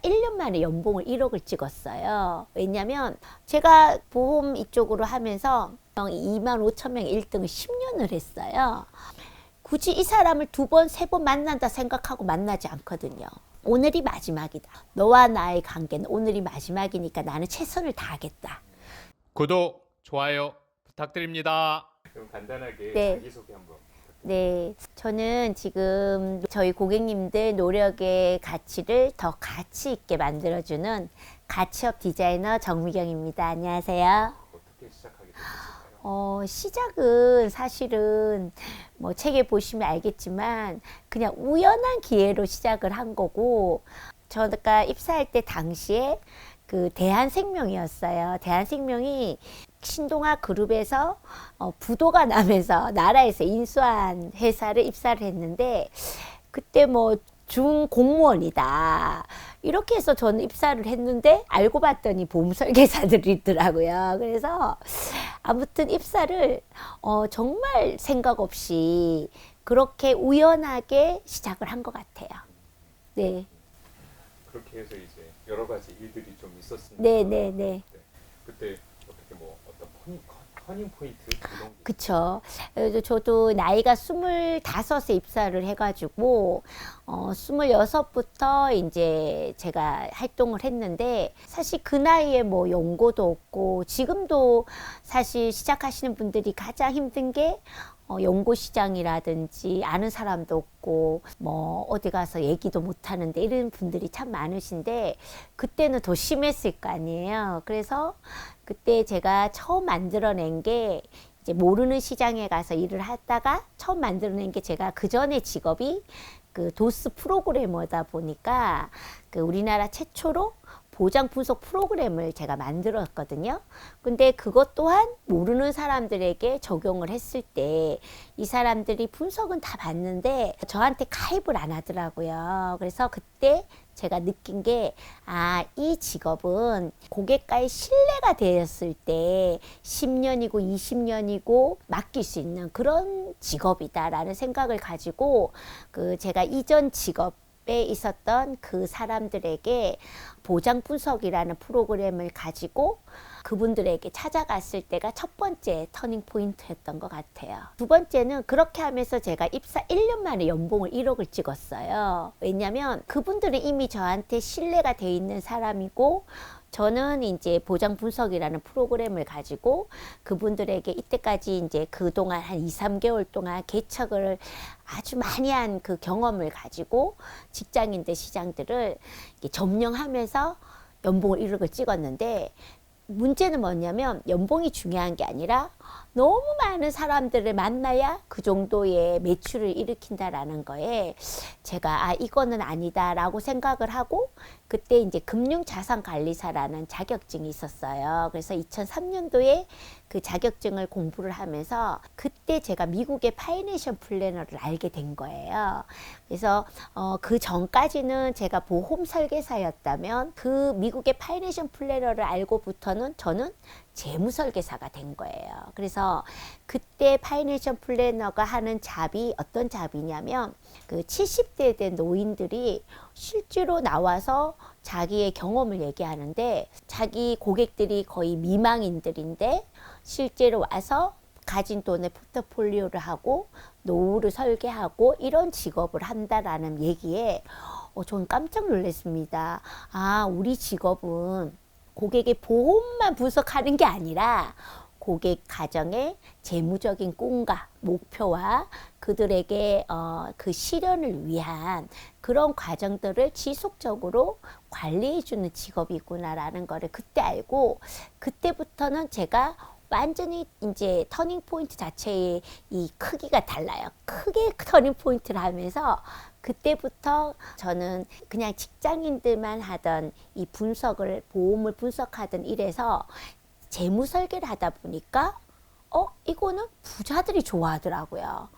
1년 만에 연봉을 1억을 찍었어요. 왜냐면 제가 보험 이쪽으로 하면서 2만 5천 명 1등을 10년을 했어요. 굳이 이 사람을 2번, 3번 만난다 생각하고 만나지 않거든요. 오늘이 마지막이다. 너와 나의 관계는 오늘이 마지막이니까 나는 최선을 다하겠다. 구독, 좋아요 부탁드립니다. 그럼 간단하게 네. 자기소개 한번. 네, 저는 지금 저희 고객님들 노력의 가치를 더 가치 있게 만들어주는 가치업 디자이너 정미경입니다. 안녕하세요. 어떻게 시작하게 되셨을까요? 시작은 사실은 뭐 책에 보시면 알겠지만 그냥 우연한 기회로 시작을 한 거고, 저가 입사할 때 당시에 그 대한생명이었어요. 대한생명이 신동아 그룹에서 부도가 나면서 나라에서 인수한 회사를 입사를 했는데, 그때 뭐 중공무원이다 이렇게 해서 저는 입사를 했는데, 알고 봤더니 보험 설계사들이 있더라고요. 그래서 아무튼 입사를 정말 생각 없이 그렇게 우연하게 시작을 한 것 같아요. 네. 그렇게 해서 이제 여러 가지 일들이 좀 있었습니다. 네. 그때 어떻게 뭐 어떤 터닝 포인트 이런 게 그쵸. 그래서 저도 나이가 25에 입사를 해가지고, 26부터 이제 제가 활동을 했는데, 사실 그 나이에 뭐 연고도 없고, 지금도 사실 시작하시는 분들이 가장 힘든 게, 연고 시장이라든지 아는 사람도 없고, 뭐 어디 가서 얘기도 못 하는데 이런 분들이 참 많으신데, 그때는 더 심했을 거 아니에요. 그래서 그때 제가 처음 만들어낸 게, 이제 모르는 시장에 가서 일을 하다가 처음 만들어낸 게, 제가 그 전에 직업이 그 도스 프로그래머다 보니까 그 우리나라 최초로 보장 분석 프로그램을 제가 만들었거든요. 근데 그것 또한 모르는 사람들에게 적용을 했을 때 이 사람들이 분석은 다 봤는데 저한테 가입을 안 하더라고요. 그래서 그때 제가 느낀 게, 이 직업은 고객과의 신뢰가 되었을 때 10년이고 20년이고 맡길 수 있는 그런 직업이다라는 생각을 가지고, 그 제가 이전 직업에 있었던 그 사람들에게 보장 분석이라는 프로그램을 가지고 그분들에게 찾아갔을 때가 첫 번째 터닝 포인트였던 것 같아요. 두 번째는 그렇게 하면서 제가 입사 1년 만에 연봉을 1억을 찍었어요. 왜냐면 그분들은 이미 저한테 신뢰가 돼 있는 사람이고, 저는 이제 보장 분석이라는 프로그램을 가지고 그분들에게 이때까지 이제 그동안 한 2, 3개월 동안 개척을 아주 많이 한 그 경험을 가지고 직장인들 시장들을 점령하면서 연봉을 1억을 찍었는데, 문제는 뭐냐면 연봉이 중요한 게 아니라 너무 많은 사람들을 만나야 그 정도의 매출을 일으킨다라는 거에 제가 이거는 아니다라고 생각을 하고, 그때 이제 금융자산관리사라는 자격증이 있었어요. 그래서 2003년도에 그 자격증을 공부를 하면서 그때 제가 미국의 파이낸셜 플래너를 알게 된 거예요. 그래서 그 전까지는 제가 보험 설계사였다면, 그 미국의 파이낸셜 플래너를 알고부터는 저는 재무 설계사가 된 거예요. 그래서 그때 파이낸셜 플래너가 하는 잡이 어떤 잡이냐면, 그 70대 된 노인들이 실제로 나와서 자기의 경험을 얘기하는데, 자기 고객들이 거의 미망인들인데 실제로 와서 가진 돈의 포트폴리오를 하고 노후를 설계하고 이런 직업을 한다라는 얘기에 저는 깜짝 놀랐습니다. 우리 직업은 고객의 보험만 분석하는 게 아니라 고객 가정의 재무적인 꿈과 목표와 그들에게 그 실현을 위한 그런 과정들을 지속적으로 관리해주는 직업이구나라는 거를 그때 알고, 그때부터는 제가 완전히 이제 터닝 포인트 자체의 이 크기가 달라요. 크게 터닝 포인트를 하면서 그때부터 저는 그냥 직장인들만 하던 이 분석을, 보험을 분석하던 일에서 재무 설계를 하다 보니까 이거는 부자들이 좋아하더라고요.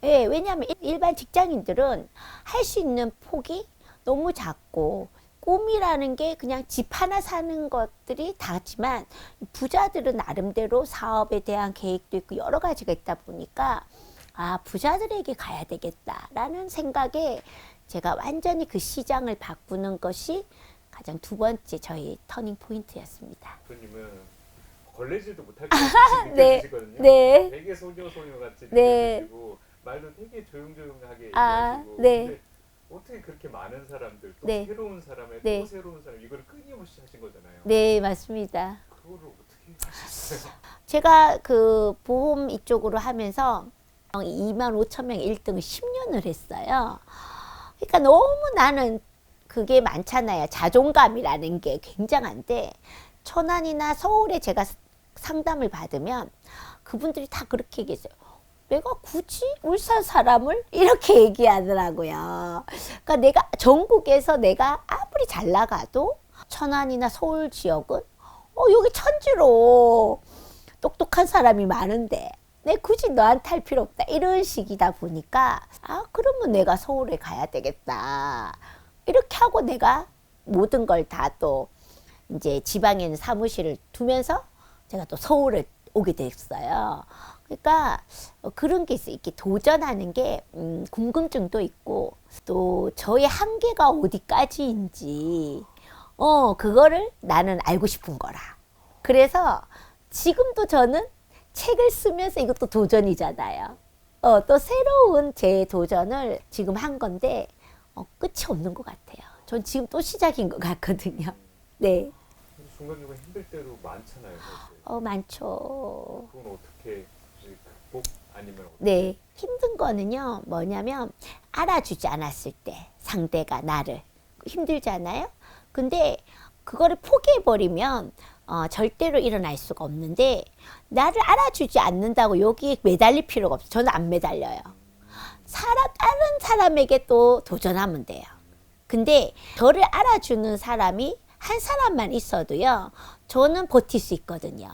예, 왜냐하면 일반 직장인들은 할 수 있는 폭이 너무 작고, 꿈이라는 게 그냥 집 하나 사는 것들이 다지만, 부자들은 나름대로 사업에 대한 계획도 있고 여러 가지가 있다 보니까 부자들에게 가야 되겠다라는 생각에 제가 완전히 그 시장을 바꾸는 것이 가장 두 번째 저희 터닝 포인트였습니다. 대표님은 걸레질도 못할 것 같이 네. 느껴지시거든요. 네. 되게 소녀소녀 같이 네. 느껴지시고 말도 되게 조용조용하게 아, 얘기하시고 네. 근데 어떻게 그렇게 많은 사람들 또 네. 새로운 사람에 네. 또 새로운 사람 이걸 끊임없이 하신 거잖아요. 네, 맞습니다. 그거를 어떻게 하셨어요? 제가 그 보험 이쪽으로 하면서 25,000명 1등을 10년을 했어요. 그러니까 너무 나는 그게 많잖아요. 자존감이라는 게 굉장한데 천안이나 서울에 제가 상담을 받으면 그분들이 다 그렇게 얘기했어요. 내가 굳이 울산 사람을 이렇게 얘기하더라고요. 그러니까 내가 전국에서 내가 아무리 잘 나가도 천안이나 서울 지역은 여기 천지로 똑똑한 사람이 많은데 내 굳이 너한테 할 필요 없다 이런 식이다 보니까 그러면 내가 서울에 가야 되겠다 이렇게 하고 내가 모든 걸 다 또 이제 지방에 있는 사무실을 두면서 제가 또 서울에 오게 됐어요. 그러니까 그런 게 있어요. 이렇게 도전하는 게 궁금증도 있고 또 저의 한계가 어디까지인지 그거를 나는 알고 싶은 거라. 그래서 지금도 저는 책을 쓰면서 이것도 도전이잖아요. 또 새로운 제 도전을 지금 한 건데 끝이 없는 것 같아요. 전 지금 또 시작인 것 같거든요. 네. 중간중간 힘들 때도 많잖아요. 사실. 많죠. 그건 어떻게 혹시 극복 아니면 어떻게? 네. 힘든 거는요, 뭐냐면 알아주지 않았을 때 상대가 나를 힘들잖아요. 근데 그거를 포기해버리면 절대로 일어날 수가 없는데 나를 알아주지 않는다고 여기에 매달릴 필요가 없어요. 저는 안 매달려요. 다른 사람에게 또 도전하면 돼요. 근데 저를 알아주는 사람이 한 사람만 있어도요, 저는 버틸 수 있거든요.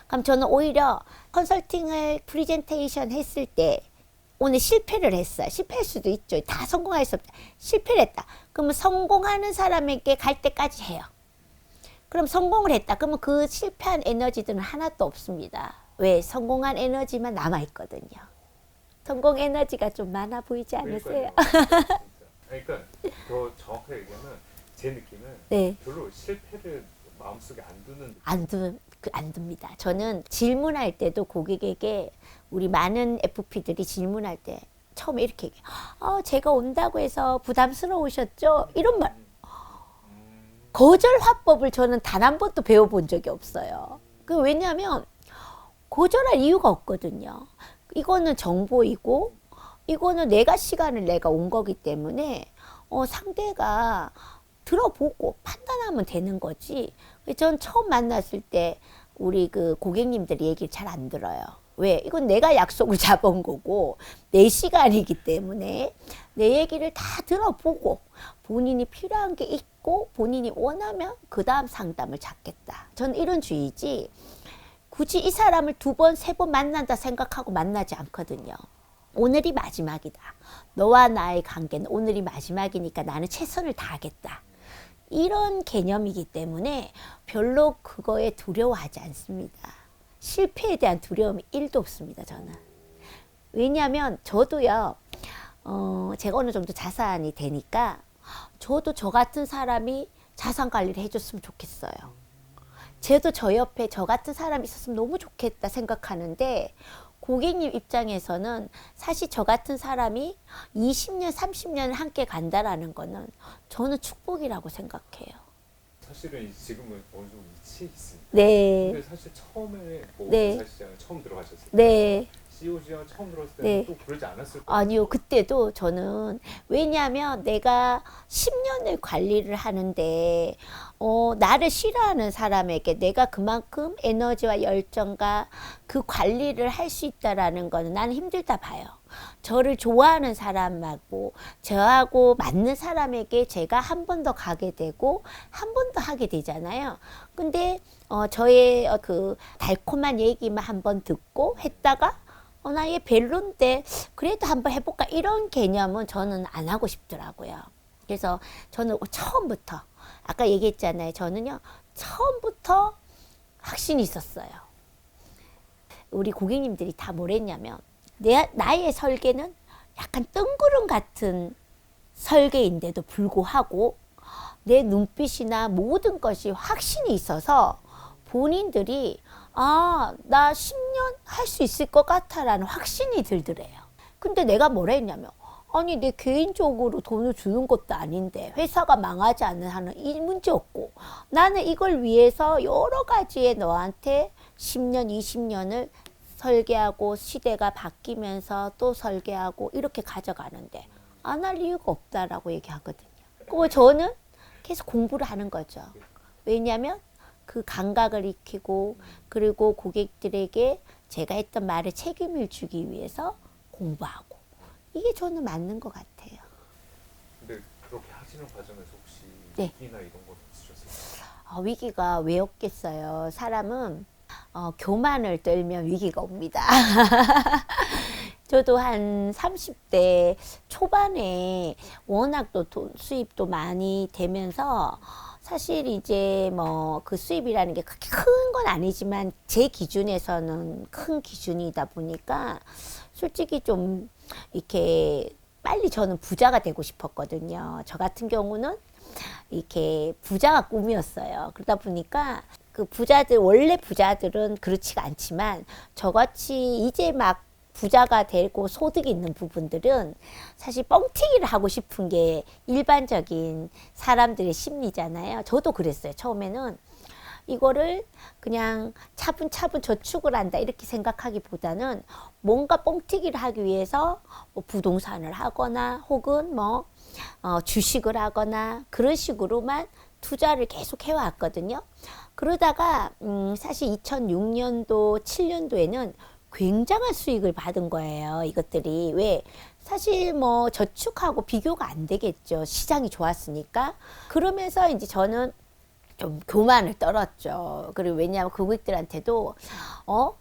그럼 저는 오히려 컨설팅을 프리젠테이션 했을 때 오늘 실패를 했어요. 실패할 수도 있죠. 다 성공할 수 없다. 실패를 했다. 그러면 성공하는 사람에게 갈 때까지 해요. 그럼 성공을 했다. 그러면 그 실패한 에너지들은 하나도 없습니다. 왜? 성공한 에너지만 남아있거든요. 성공 에너지가 좀 많아 보이지 않으세요? 그러니까요. 그러니까 더 정확하게 얘기하면 제 느낌은 네. 별로 실패를 마음속에 안 두는 안 듭니다. 저는 질문할 때도 고객에게 우리 많은 FP들이 질문할 때 처음에 이렇게 얘기해요. 제가 온다고 해서 부담스러우셨죠? 이런 말. 거절 화법을 저는 단 한 번도 배워본 적이 없어요. 왜냐하면 거절할 이유가 없거든요. 이거는 정보이고 이거는 내가 시간을 내가 온 거기 때문에 상대가 들어보고 판단하면 되는 거지. 전 처음 만났을 때 우리 그 고객님들이 얘기를 잘 안 들어요. 왜? 이건 내가 약속을 잡은 거고 내 시간이기 때문에 내 얘기를 다 들어보고 본인이 필요한 게 있고 본인이 원하면 그 다음 상담을 잡겠다. 전 이런 주의지 굳이 이 사람을 2번, 3번 만난다 생각하고 만나지 않거든요. 오늘이 마지막이다. 너와 나의 관계는 오늘이 마지막이니까 나는 최선을 다하겠다. 이런 개념이기 때문에 별로 그거에 두려워하지 않습니다. 실패에 대한 두려움이 1도 없습니다, 저는. 왜냐하면 저도요, 제가 어느 정도 자산이 되니까 저도 저 같은 사람이 자산 관리를 해줬으면 좋겠어요. 쟤도 저 옆에 저 같은 사람이 있었으면 너무 좋겠다 생각하는데 고객님 입장에서는 사실 저 같은 사람이 20년, 30년을 함께 간다라는 거는 저는 축복이라고 생각해요. 사실은 지금은 어느 정도 위치에 있습니다. 네. 근데 사실 처음에 네. 사실 처음 들어가셨을 때 네. COG랑 처음 들어갔을 네. 때는 또 그러지 않았을 거예요. 아니요. 그때도 저는 왜냐하면 내가 10년을 관리를 하는데 나를 싫어하는 사람에게 내가 그만큼 에너지와 열정과 그 관리를 할 수 있다라는 거는 나는 힘들다 봐요. 저를 좋아하는 사람하고 저하고 맞는 사람에게 제가 한 번 더 가게 되고 한 번 더 하게 되잖아요. 근데 저의 그 달콤한 얘기만 한 번 듣고 했다가 나 얘 별론데 그래도 한번 해볼까 이런 개념은 저는 안 하고 싶더라고요. 그래서 저는 처음부터 아까 얘기했잖아요. 저는요 처음부터 확신이 있었어요. 우리 고객님들이 다 뭐랬냐면 나의 설계는 약간 뜬구름 같은 설계인데도 불구하고 내 눈빛이나 모든 것이 확신이 있어서 본인들이 아, 나 10년 할 수 있을 것 같아라는 확신이 들더래요. 근데 내가 뭐라 했냐면 아니 내 개인적으로 돈을 주는 것도 아닌데 회사가 망하지 않는 한은 이 문제 없고 나는 이걸 위해서 여러 가지의 너한테 10년, 20년을 설계하고 시대가 바뀌면서 또 설계하고 이렇게 가져가는데 안 할 이유가 없다라고 얘기하거든요. 그리고 저는 계속 공부를 하는 거죠. 왜냐하면 그 감각을 익히고 그리고 고객들에게 제가 했던 말에 책임을 주기 위해서 공부하고 이게 저는 맞는 것 같아요. 근데 그렇게 하시는 과정에서 혹시 네. 위기나 이런 건 없으셨어요? 위기가 왜 없겠어요. 사람은 교만을 떨면 위기가 옵니다. 저도 한 30대 초반에 워낙 또 수입도 많이 되면서 사실 이제 뭐 그 수입이라는 게 그렇게 큰 건 아니지만 제 기준에서는 큰 기준이다 보니까 솔직히 좀 이렇게 빨리 저는 부자가 되고 싶었거든요. 저 같은 경우는 이렇게 부자가 꿈이었어요. 그러다 보니까 그 부자들, 원래 부자들은 그렇지가 않지만 저같이 이제 막 부자가 되고 소득이 있는 부분들은 사실 뻥튀기를 하고 싶은 게 일반적인 사람들의 심리잖아요. 저도 그랬어요. 처음에는 이거를 그냥 차분차분 저축을 한다 이렇게 생각하기보다는 뭔가 뻥튀기를 하기 위해서 뭐 부동산을 하거나 혹은 뭐 주식을 하거나 그런 식으로만 투자를 계속 해왔거든요. 그러다가 사실 2006년도, 7년도에는 굉장한 수익을 받은 거예요. 이것들이 왜 사실 뭐 저축하고 비교가 안 되겠죠. 시장이 좋았으니까. 그러면서 이제 저는 좀 교만을 떨었죠. 그리고 왜냐하면 고객들한테도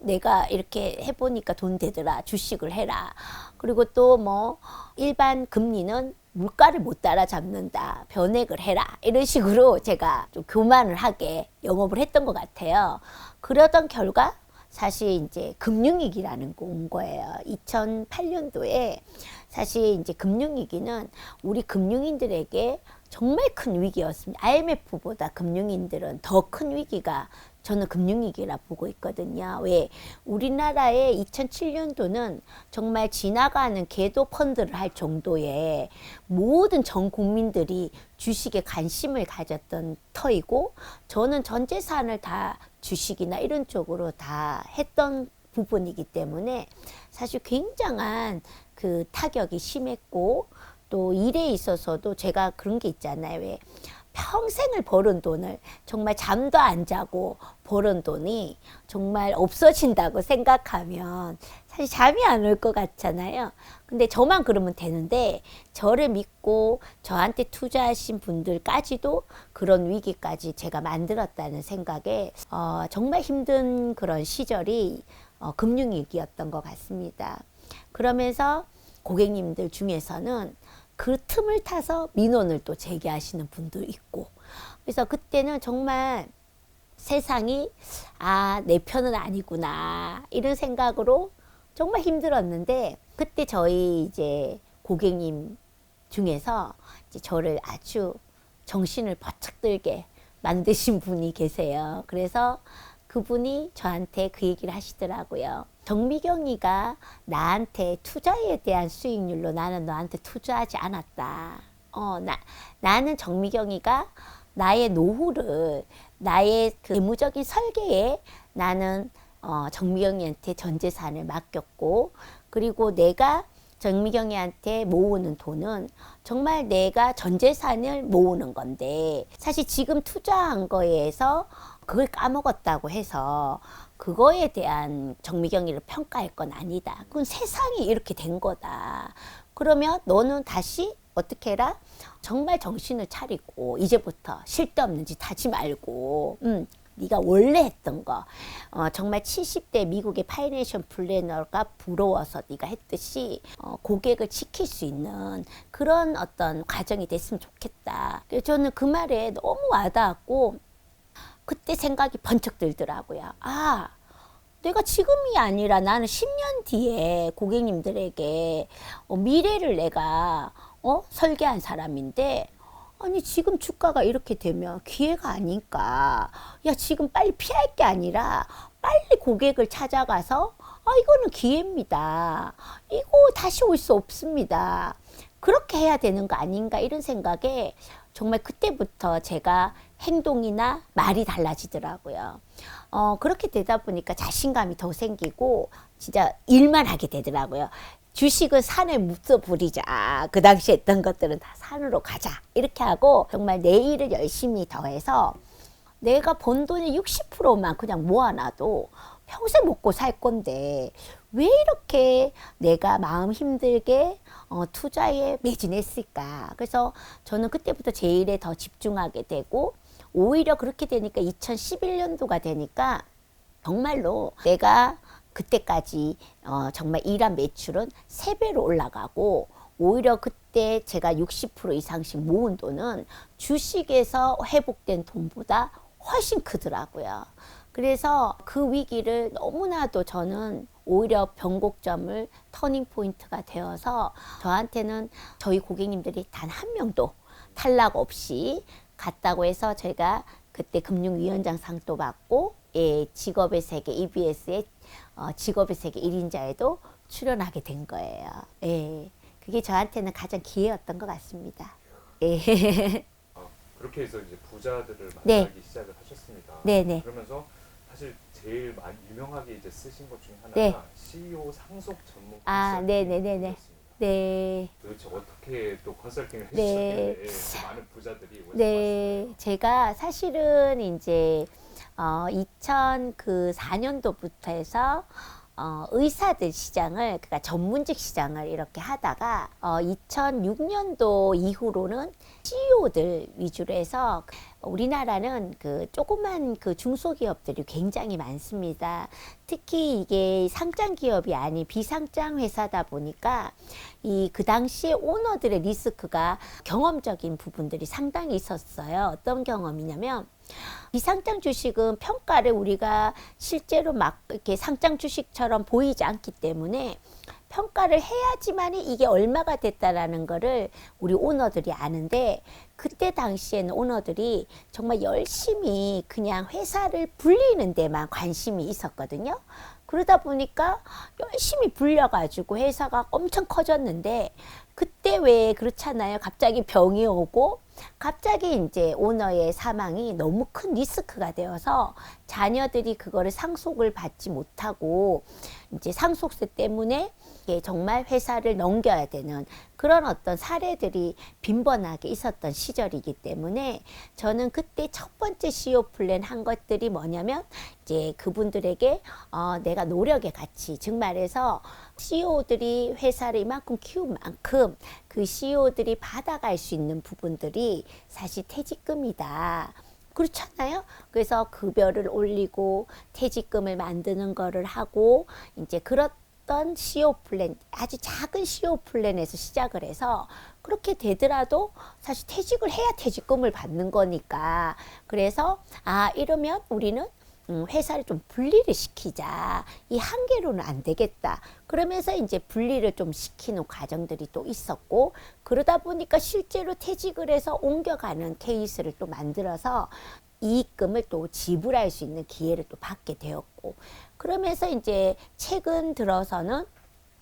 내가 이렇게 해보니까 돈 되더라. 주식을 해라. 그리고 또 뭐 일반 금리는 물가를 못 따라잡는다. 변액을 해라. 이런 식으로 제가 좀 교만을 하게 영업을 했던 것 같아요. 그러던 결과 사실 이제 금융위기라는 거 온 거예요. 2008년도에 사실 이제 금융위기는 우리 금융인들에게 정말 큰 위기였습니다. IMF보다 금융인들은 더 큰 위기가 저는 금융위기라 보고 있거든요. 왜? 우리나라의 2007년도는 정말 지나가는 궤도 펀드를 할 정도의 모든 전 국민들이 주식에 관심을 가졌던 터이고 저는 전 재산을 다 주식이나 이런 쪽으로 다 했던 부분이기 때문에 사실 굉장한 그 타격이 심했고 또 일에 있어서도 제가 그런 게 있잖아요. 왜 평생을 벌은 돈을 정말 잠도 안 자고 벌은 돈이 정말 없어진다고 생각하면 사실 잠이 안 올 것 같잖아요. 근데 저만 그러면 되는데 저를 믿고 저한테 투자하신 분들까지도 그런 위기까지 제가 만들었다는 생각에 정말 힘든 그런 시절이 금융위기였던 것 같습니다. 그러면서 고객님들 중에서는 그 틈을 타서 민원을 또 제기하시는 분도 있고 그래서 그때는 정말 세상이 내 편은 아니구나 이런 생각으로 정말 힘들었는데 그때 저희 이제 고객님 중에서 이제 저를 아주 정신을 바짝 들게 만드신 분이 계세요. 그래서 그분이 저한테 그 얘기를 하시더라고요. 정미경이가 나한테 투자에 대한 수익률로 나는 너한테 투자하지 않았다. 나는 정미경이가 나의 노후를 나의 그 재무적인 설계에 나는 정미경이한테 전 재산을 맡겼고 그리고 내가 정미경이한테 모으는 돈은 정말 내가 전 재산을 모으는 건데 사실 지금 투자한 거에서 그걸 까먹었다고 해서 그거에 대한 정미경이를 평가할 건 아니다. 그건 세상이 이렇게 된 거다. 그러면 너는 다시 어떻게 해라? 정말 정신을 차리고 이제부터 쓸데없는 짓 하지 말고 네가 원래 했던 거 정말 70대 미국의 파이낸셜 플래너가 부러워서 네가 했듯이 고객을 지킬 수 있는 그런 어떤 과정이 됐으면 좋겠다. 그래서 저는 그 말에 너무 와닿았고 그때 생각이 번쩍 들더라고요. 내가 지금이 아니라 나는 10년 뒤에 고객님들에게 미래를 내가 설계한 사람인데 아니 지금 주가가 이렇게 되면 기회가 아닐까. 야 지금 빨리 피할 게 아니라 빨리 고객을 찾아가서 이거는 기회입니다. 이거 다시 올 수 없습니다. 그렇게 해야 되는 거 아닌가 이런 생각에 정말 그때부터 제가 행동이나 말이 달라지더라고요. 그렇게 되다 보니까 자신감이 더 생기고 진짜 일만 하게 되더라고요. 주식은 산에 묻어버리자. 그 당시에 했던 것들은 다 산으로 가자. 이렇게 하고 정말 내 일을 열심히 더해서 내가 번 돈의 60%만 그냥 모아놔도 평생 먹고 살 건데 왜 이렇게 내가 마음 힘들게 투자에 매진했을까. 그래서 저는 그때부터 제 일에 더 집중하게 되고 오히려 그렇게 되니까 2011년도가 되니까 정말로 내가 그때까지 정말 일한 매출은 3배로 올라가고 오히려 그때 제가 60% 이상씩 모은 돈은 주식에서 회복된 돈보다 훨씬 크더라고요. 그래서 그 위기를 너무나도 저는 오히려 변곡점을 터닝 포인트가 되어서 저한테는 저희 고객님들이 단 한 명도 탈락 없이 갔다고 해서 제가 그때 금융위원장상도 받고 직업의 세계 EBS의 직업의 세계 1인자에도 출연하게 된 거예요. 그게 저한테는 가장 기회였던 것 같습니다. 그렇게 해서 이제 부자들을 네. 만나기 시작을 하셨습니다. 네네. 그러면서 사실 제일 많이 유명하게 이제 쓰신 것 중에 하나가 네. CEO 상속 전문 네네네네. 컨설팅이었습니다. 네. 도대체 어떻게 또 컨설팅을 네. 해주셨길래 많은 부자들이 오셨어요? 네, 제가 사실은 이제 2004년도부터 해서 의사들 시장을, 그러니까 전문직 시장을 이렇게 하다가 2006년도 이후로는 CEO들 위주로 해서 우리나라는 그 조그만 그 중소기업들이 굉장히 많습니다. 특히 이게 상장 기업이 아닌 비상장 회사다 보니까 그 당시에 오너들의 리스크가 경험적인 부분들이 상당히 있었어요. 어떤 경험이냐면 비상장 주식은 평가를 우리가 실제로 막 이렇게 상장 주식처럼 보이지 않기 때문에 평가를 해야지만이 이게 얼마가 됐다라는 거를 우리 오너들이 아는데 그때 당시에는 오너들이 정말 열심히 그냥 회사를 불리는 데만 관심이 있었거든요. 그러다 보니까 열심히 불려가지고 회사가 엄청 커졌는데 그때 왜 그렇잖아요. 갑자기 병이 오고 갑자기 이제 오너의 사망이 너무 큰 리스크가 되어서 자녀들이 그거를 상속을 받지 못하고 이제 상속세 때문에 정말 회사를 넘겨야 되는 그런 어떤 사례들이 빈번하게 있었던 시절이기 때문에 저는 그때 첫 번째 CEO 플랜 한 것들이 뭐냐면 이제 그분들에게 내가 노력의 가치, 즉 말해서 CEO들이 회사를 이만큼 키운 만큼 그 CEO들이 받아갈 수 있는 부분들이 사실 퇴직금이다. 그렇잖아요. 그래서 급여를 올리고 퇴직금을 만드는 거를 하고 이제 그런 CEO 플랜, 아주 작은 CEO 플랜에서 시작을 해서 그렇게 되더라도 사실 퇴직을 해야 퇴직금을 받는 거니까 그래서 이러면 우리는 회사를 좀 분리를 시키자. 이 한계로는 안 되겠다. 그러면서 이제 분리를 좀 시키는 과정들이 또 있었고 그러다 보니까 실제로 퇴직을 해서 옮겨가는 케이스를 또 만들어서 이익금을 또 지불할 수 있는 기회를 또 받게 되었고 그러면서 이제 최근 들어서는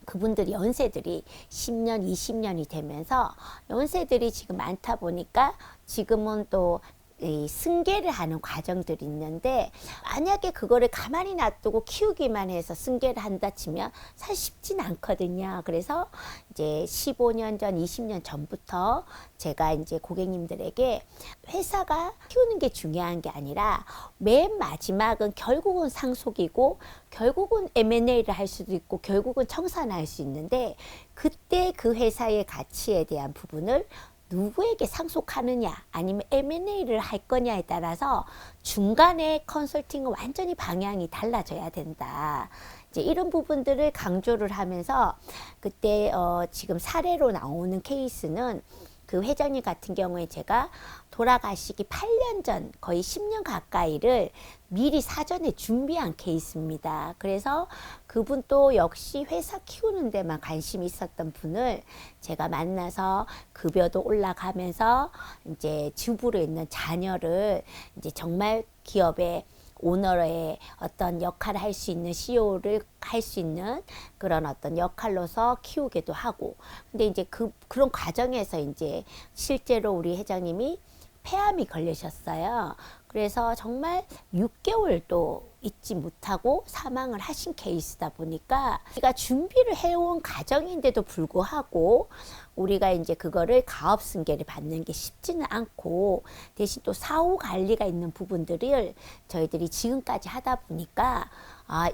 그분들이 연세들이 10년, 20년이 되면서 연세들이 지금 많다 보니까 지금은 또 이 승계를 하는 과정들이 있는데 만약에 그거를 가만히 놔두고 키우기만 해서 승계를 한다 치면 사실 쉽진 않거든요. 그래서 이제 15년 전, 20년 전부터 제가 이제 고객님들에게 회사가 키우는 게 중요한 게 아니라 맨 마지막은 결국은 상속이고 결국은 M&A를 할 수도 있고 결국은 청산할 수 있는데 그때 그 회사의 가치에 대한 부분을 누구에게 상속하느냐 아니면 M&A를 할 거냐에 따라서 중간에 컨설팅은 완전히 방향이 달라져야 된다. 이제 이런 부분들을 강조를 하면서 그때 지금 사례로 나오는 케이스는 그 회장님 같은 경우에 제가 돌아가시기 8년 전, 거의 10년 가까이를 미리 사전에 준비한 케이스입니다. 그래서 그분 또 역시 회사 키우는 데만 관심이 있었던 분을 제가 만나서 급여도 올라가면서 이제 주부로 있는 자녀를 이제 정말 기업의 오너의 어떤 역할을 할 수 있는 CEO를 할 수 있는 그런 어떤 역할로서 키우기도 하고. 근데 이제 그런 과정에서 이제 실제로 우리 회장님이 폐암이 걸리셨어요. 그래서 정말 6개월도 있지 못하고 사망을 하신 케이스다 보니까 우리가 준비를 해온 과정인데도 불구하고 우리가 이제 그거를 가업 승계를 받는 게 쉽지는 않고 대신 또 사후 관리가 있는 부분들을 저희들이 지금까지 하다 보니까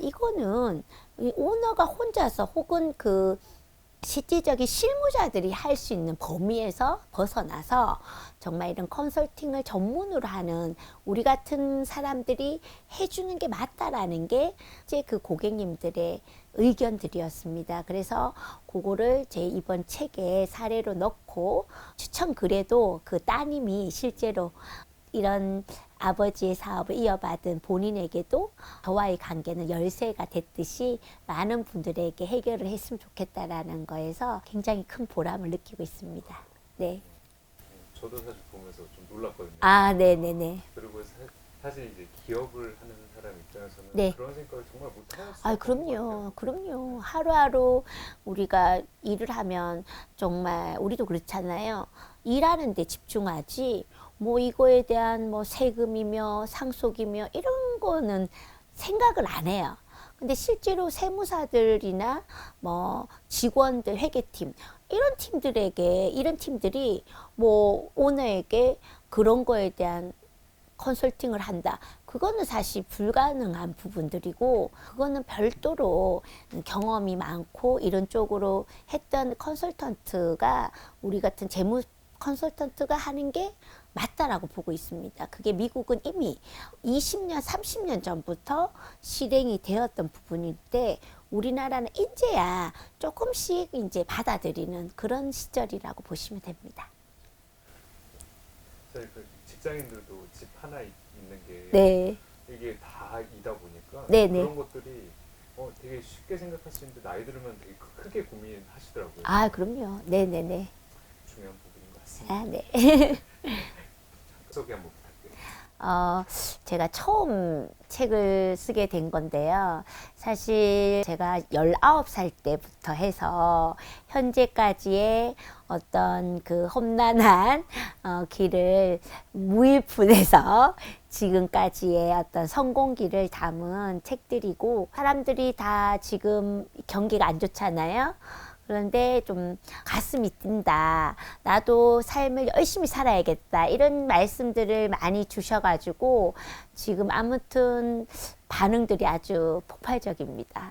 이거는 이 오너가 혼자서 혹은 그 실질적인 실무자들이 할 수 있는 범위에서 벗어나서 정말 이런 컨설팅을 전문으로 하는 우리 같은 사람들이 해주는 게 맞다라는 게 이제 그 고객님들의 의견들이었습니다. 그래서 그거를 제 이번 책에 사례로 넣고 추천 글에도 그 따님이 실제로 이런 아버지의 사업을 이어받은 본인에게도 저와의 관계는 열쇠가 됐듯이 많은 분들에게 해결을 했으면 좋겠다라는 거에서 굉장히 큰 보람을 느끼고 있습니다. 네. 저도 사실 보면서 좀 놀랐거든요. 네네네. 그리고 사실 이제 기업을 하는 사람 입장에서는 네. 그런 생각을 정말 못할 수 없는 것 그럼요. 같아요. 그럼요. 하루하루 우리가 일을 하면 정말 우리도 그렇잖아요. 일하는 데 집중하지 뭐 이거에 대한 뭐 세금이며 상속이며 이런 거는 생각을 안 해요. 근데 실제로 세무사들이나 뭐 직원들 회계팀 이런 팀들이 뭐 오너에게 그런 거에 대한 컨설팅을 한다. 그거는 사실 불가능한 부분들이고 그거는 별도로 경험이 많고 이런 쪽으로 했던 컨설턴트가 우리 같은 재무 컨설턴트가 하는 게 맞다라고 보고 있습니다. 그게 미국은 이미 20년, 30년 전부터 실행이 되었던 부분인데 우리나라는 이제야 조금씩 이제 받아들이는 그런 시절이라고 보시면 됩니다. 사실 그 직장인들도 집 하나 있는 게 네. 이게 다이다 보니까 네네. 그런 것들이 되게 쉽게 생각할 수 있는데 나이 들으면 되게 크게 고민하시더라고요. 그럼요. 네네네. 중요한 부분인 것 같습니다. 네. 소개 한번 부탁드립니다. 제가 처음 책을 쓰게 된 건데요. 사실 제가 19살 때부터 해서 현재까지의 어떤 그 험난한 길을 무일푼에서 지금까지의 어떤 성공기를 담은 책들이고 사람들이 다 지금 경기가 안 좋잖아요. 그런데 좀 가슴이 뛴다. 나도 삶을 열심히 살아야겠다. 이런 말씀들을 많이 주셔가지고 지금 아무튼 반응들이 아주 폭발적입니다.